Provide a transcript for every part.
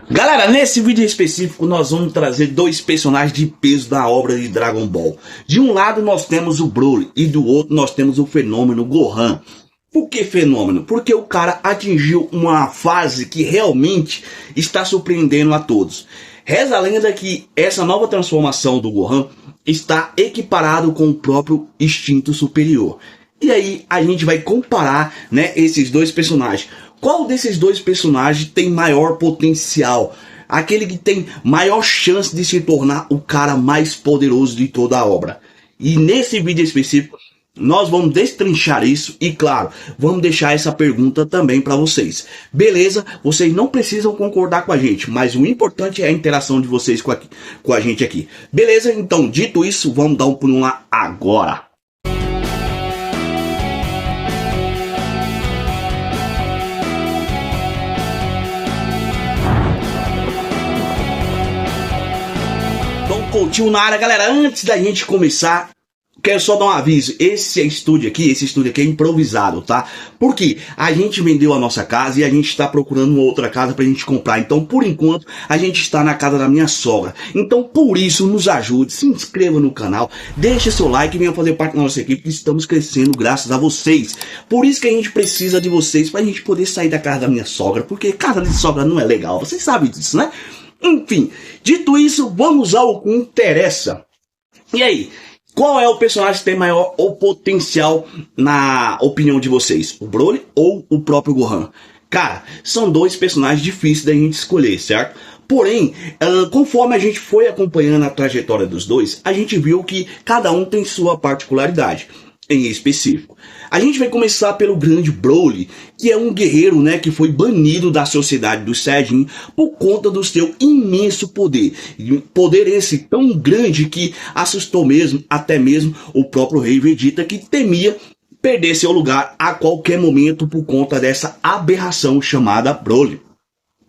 Galera, nesse vídeo específico nós vamos trazer dois personagens de peso da obra de Dragon Ball. De um lado nós temos o Broly e do outro nós temos o fenômeno Gohan. Por que fenômeno? Porque o cara atingiu uma fase que realmente está surpreendendo a todos. Reza a lenda que essa nova transformação do Gohan está equiparado com o próprio instinto superior. E aí a gente vai comparar, né, esses dois personagens. Qual desses dois personagens tem maior potencial? Aquele que tem maior chance de se tornar o cara mais poderoso de toda a obra. E nesse vídeo específico, nós vamos destrinchar isso e, claro, vamos deixar essa pergunta também para vocês. Beleza? Vocês não precisam concordar com a gente, mas o importante é a interação de vocês com a gente aqui. Beleza? Então, dito isso, vamos dar um pulo lá agora. Coutinho na área, galera. Antes da gente começar, quero só dar um aviso. Esse estúdio aqui é improvisado, tá? Porque a gente vendeu a nossa casa e a gente está procurando uma outra casa pra gente comprar. Então, por enquanto, a gente está na casa da minha sogra. Então, por isso, nos ajude, se inscreva no canal, deixe seu like e venha fazer parte da nossa equipe, que estamos crescendo graças a vocês. Por isso que a gente precisa de vocês pra gente poder sair da casa da minha sogra, porque casa de sogra não é legal, vocês sabem disso, né? Enfim, dito isso, vamos ao que interessa. E aí, qual é o personagem que tem maior potencial na opinião de vocês? O Broly ou o próprio Gohan? Cara, são dois personagens difíceis da gente escolher, certo? Porém, conforme a gente foi acompanhando a trajetória dos dois, a gente viu que cada um tem sua particularidade em específico. A gente vai começar pelo grande Broly, que é um guerreiro, né, que foi banido da sociedade dos Saiyajin por conta do seu imenso poder. Poder esse tão grande que assustou mesmo, até mesmo o próprio rei Vegeta, que temia perder seu lugar a qualquer momento por conta dessa aberração chamada Broly.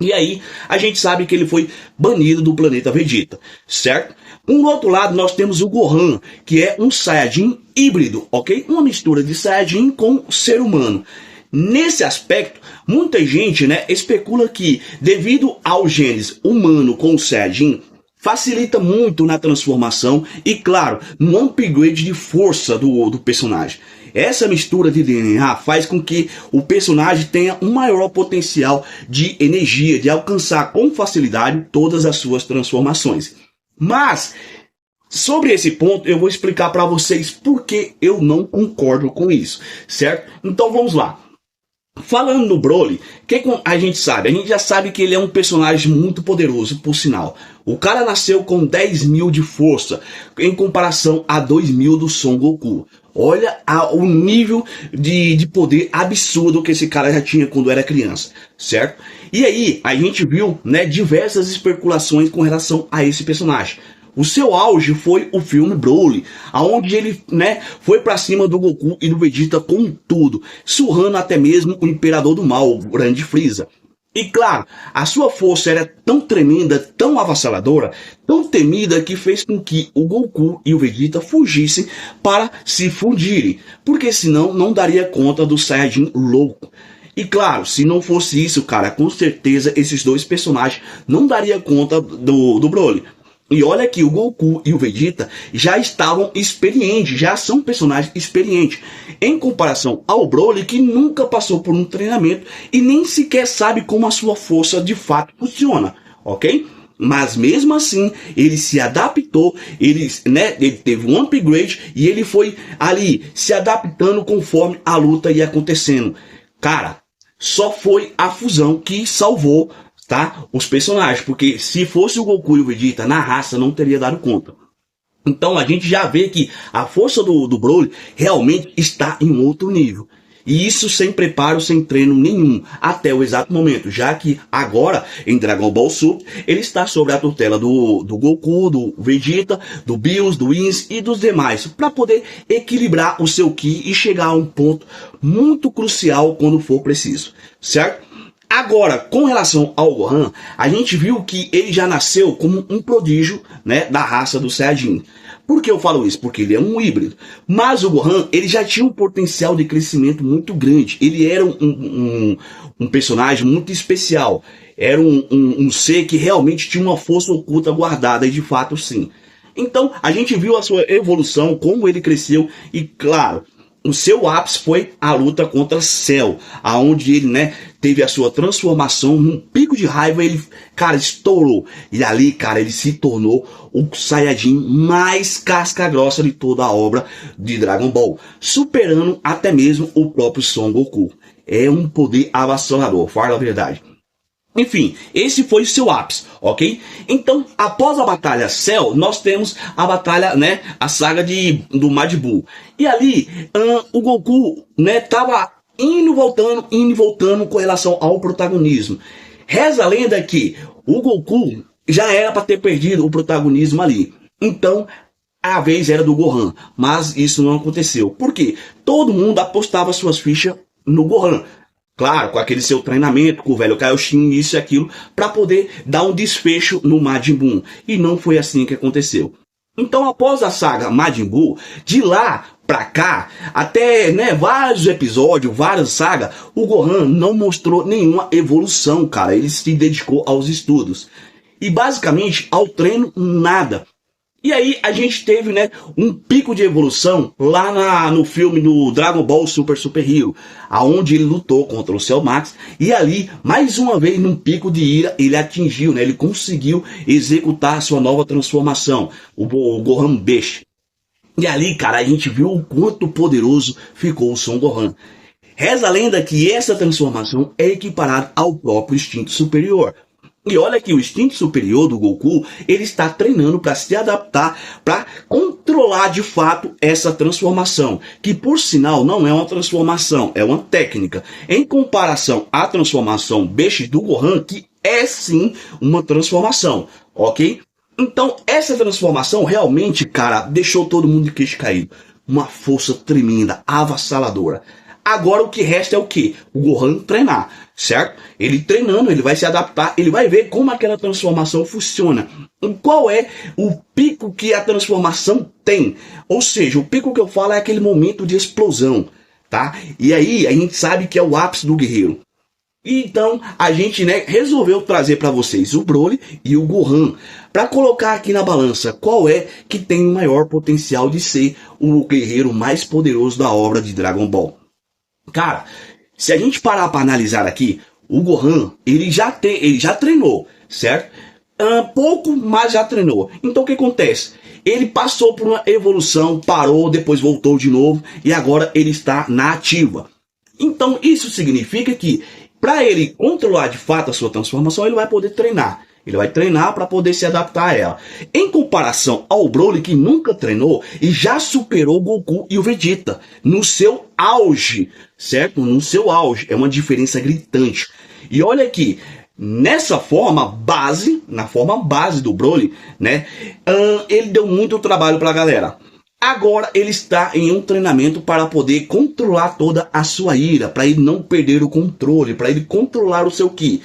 E aí, a gente sabe que ele foi banido do planeta Vegeta, certo? Por outro lado, nós temos o Gohan, que é um Saiyajin híbrido, ok? Uma mistura de Saiyajin com ser humano. Nesse aspecto, muita gente, né, especula que, devido ao genes humano com o Saiyajin, facilita muito na transformação e, claro, no upgrade de força do personagem. Essa mistura de DNA faz com que o personagem tenha um maior potencial de energia, de alcançar com facilidade todas as suas transformações. Mas, sobre esse ponto, eu vou explicar para vocês por que eu não concordo com isso, certo? Então vamos lá. Falando no Broly, o que a gente sabe? A gente já sabe que ele é um personagem muito poderoso, por sinal. O cara nasceu com 10.000 de força, em comparação a 2.000 do Son Goku. Olha o nível de poder absurdo que esse cara já tinha quando era criança, certo? E aí, a gente viu, né, diversas especulações com relação a esse personagem. O seu auge foi o filme Broly, aonde ele, né, foi pra cima do Goku e do Vegeta com tudo, surrando até mesmo o Imperador do Mal, o Grande Freeza. E claro, a sua força era tão tremenda, tão avassaladora, tão temida, que fez com que o Goku e o Vegeta fugissem para se fundirem, porque senão não daria conta do Saiyajin louco. E claro, se não fosse isso, cara, com certeza esses dois personagens não dariam conta do Broly. E olha que o Goku e o Vegeta já estavam experientes, já são personagens experientes, em comparação ao Broly, que nunca passou por um treinamento e nem sequer sabe como a sua força de fato funciona, ok? Mas mesmo assim, ele se adaptou, ele teve um upgrade e ele foi ali se adaptando conforme a luta ia acontecendo. Cara, só foi a fusão que salvou, tá, os personagens, porque se fosse o Goku e o Vegeta na raça, não teria dado conta. Então a gente já vê que a força do Broly realmente está em outro nível. E isso sem preparo, sem treino nenhum, até o exato momento, já que agora, em Dragon Ball Super, ele está sob a tutela do Goku, do Vegeta, do Bills, do Whis e dos demais, para poder equilibrar o seu Ki e chegar a um ponto muito crucial quando for preciso, certo? Agora, com relação ao Gohan, a gente viu que ele já nasceu como um prodígio, né, da raça do Saiyajin. Por que eu falo isso? Porque ele é um híbrido. Mas o Gohan, ele já tinha um potencial de crescimento muito grande. Ele era um personagem muito especial. era um ser que realmente tinha uma força oculta guardada, e de fato sim. Então, a gente viu a sua evolução, como ele cresceu, e claro, o seu ápice foi a luta contra Cell, aonde ele, né, teve a sua transformação, num pico de raiva, ele, cara, estourou. E ali, cara, ele se tornou o Saiyajin mais casca-grossa de toda a obra de Dragon Ball, superando até mesmo o próprio Son Goku. É um poder avassalador, fala a verdade. Enfim, esse foi o seu ápice, ok? Então, após a batalha Cell, nós temos a batalha, né, a saga do Majin Buu. E ali, o Goku, né, tava indo e voltando com relação ao protagonismo. Reza a lenda que o Goku já era para ter perdido o protagonismo ali. Então, a vez era do Gohan, mas isso não aconteceu. Por quê? Todo mundo apostava suas fichas no Gohan. Claro, com aquele seu treinamento, com o velho Kaioshin, isso e aquilo, para poder dar um desfecho no Majin Buu. E não foi assim que aconteceu. Então, após a saga Majin Buu, de lá pra cá, até, né, vários episódios, várias sagas, o Gohan não mostrou nenhuma evolução, cara. Ele se dedicou aos estudos. E basicamente, ao treino, nada. E aí a gente teve, né, um pico de evolução lá no filme do Dragon Ball Super Hero, aonde ele lutou contra o Cell Max, e ali, mais uma vez, num pico de ira, ele atingiu, né, ele conseguiu executar a sua nova transformação, o Gohan Beast. E ali, cara, a gente viu o quanto poderoso ficou o Son Gohan. Reza a lenda que essa transformação é equiparada ao próprio instinto superior. E olha que o instinto superior do Goku, ele está treinando para se adaptar, para controlar de fato essa transformação, que por sinal não é uma transformação, é uma técnica. Em comparação à transformação Beast do Gohan, que é sim uma transformação, ok? Então essa transformação realmente, cara, deixou todo mundo de queixo caído. Uma força tremenda, avassaladora. Agora o que resta é o quê? O Gohan treinar, certo? Ele treinando, ele vai se adaptar, ele vai ver como aquela transformação funciona. E qual é o pico que a transformação tem? Ou seja, o pico que eu falo é aquele momento de explosão, tá? E aí a gente sabe que é o ápice do guerreiro. Então a gente, né, resolveu trazer para vocês o Broly e o Gohan para colocar aqui na balança qual é que tem o maior potencial de ser o guerreiro mais poderoso da obra de Dragon Ball. Cara, se a gente parar para analisar aqui, o Gohan, ele já treinou, certo? Pouco, mas já treinou. Então o que acontece? Ele passou por uma evolução, parou, depois voltou de novo e agora ele está na ativa. Então isso significa que para ele controlar de fato a sua transformação, ele vai poder treinar. Ele vai treinar para poder se adaptar a ela. Em comparação ao Broly, que nunca treinou e já superou o Goku e o Vegeta no seu auge, certo? No seu auge. É uma diferença gritante. E olha aqui, nessa forma base, na forma base do Broly, né? Ele deu muito trabalho para a galera. Agora ele está em um treinamento para poder controlar toda a sua ira, para ele não perder o controle, para ele controlar o seu Ki.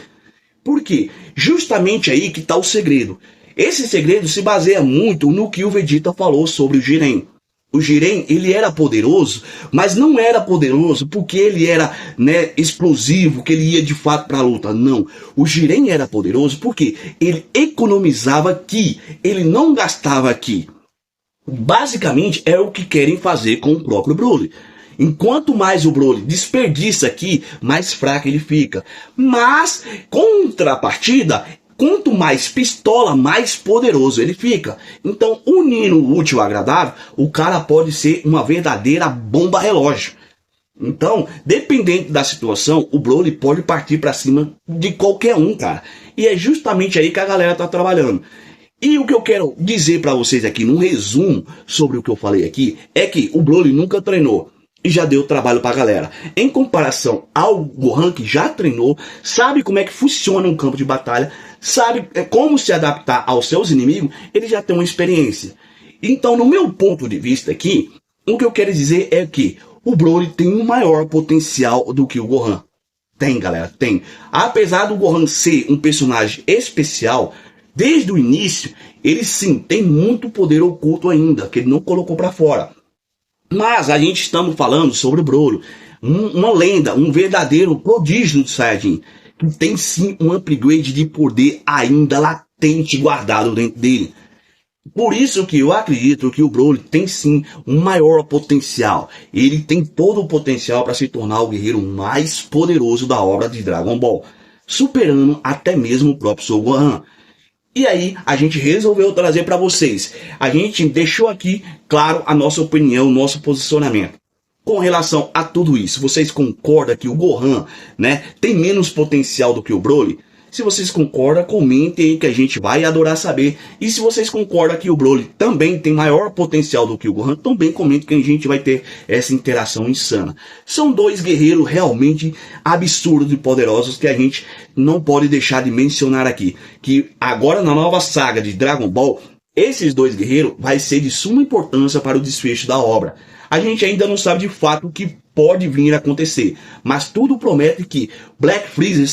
Por quê? Justamente aí que está o segredo. Esse segredo se baseia muito no que o Vegeta falou sobre o Jiren. O Jiren, ele era poderoso, mas não era poderoso porque ele era, né, explosivo, que ele ia de fato para a luta. Não. O Jiren era poderoso porque ele economizava Ki, ele não gastava Ki. Basicamente é o que querem fazer com o próprio Broly. Enquanto mais o Broly desperdiça aqui, mais fraco ele fica. Mas, contrapartida, quanto mais pistola, mais poderoso ele fica. Então, unindo o útil ao agradável, o cara pode ser uma verdadeira bomba relógio. Então, dependendo da situação, o Broly pode partir para cima de qualquer um, cara. E é justamente aí que a galera tá trabalhando. E o que eu quero dizer para vocês aqui, num resumo sobre o que eu falei aqui, é que o Broly nunca treinou. E já deu trabalho pra galera. Em comparação ao Gohan, que já treinou, sabe como é que funciona um campo de batalha, sabe como se adaptar aos seus inimigos, ele já tem uma experiência. Então, no meu ponto de vista aqui, o que eu quero dizer é que o Broly tem um maior potencial do que o Gohan. Tem, galera, tem. Apesar do Gohan ser um personagem especial, desde o início, ele sim tem muito poder oculto ainda, que ele não colocou pra fora. Mas a gente estamos falando sobre o Broly, uma lenda, um verdadeiro prodígio do Saiyajin. que tem sim um upgrade de poder ainda latente guardado dentro dele. Por isso que eu acredito que o Broly tem sim um maior potencial. Ele tem todo o potencial para se tornar o guerreiro mais poderoso da obra de Dragon Ball, superando até mesmo o próprio Son Gohan. E aí, a gente resolveu trazer para vocês. A gente deixou aqui, claro, a nossa opinião, o nosso posicionamento. Com relação a tudo isso, vocês concordam que o Gohan, né, tem menos potencial do que o Broly? Se vocês concordam, comentem aí que a gente vai adorar saber. E se vocês concordam que o Broly também tem maior potencial do que o Gohan, também comentem que a gente vai ter essa interação insana. São dois guerreiros realmente absurdos e poderosos que a gente não pode deixar de mencionar aqui. Que agora na nova saga de Dragon Ball, esses dois guerreiros vai ser de suma importância para o desfecho da obra. A gente ainda não sabe de fato o que pode vir a acontecer, mas tudo promete que Black Freeza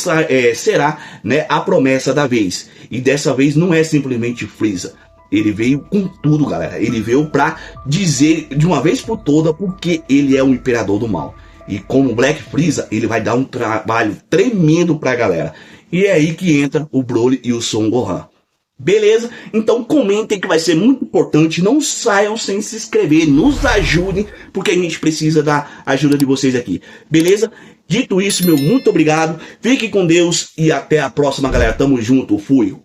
será, né, a promessa da vez. E dessa vez não é simplesmente Freeza. Ele veio com tudo, galera. Ele veio para dizer de uma vez por toda porque ele é o imperador do mal. E como Black Freeza, ele vai dar um trabalho tremendo pra galera. E é aí que entra o Broly e o Son Gohan. Beleza? Então comentem que vai ser muito importante. Não saiam sem se inscrever. Nos ajudem, porque a gente precisa da ajuda de vocês aqui. Beleza? Dito isso, meu muito obrigado. Fique com Deus e até a próxima, galera. Tamo junto. Fui.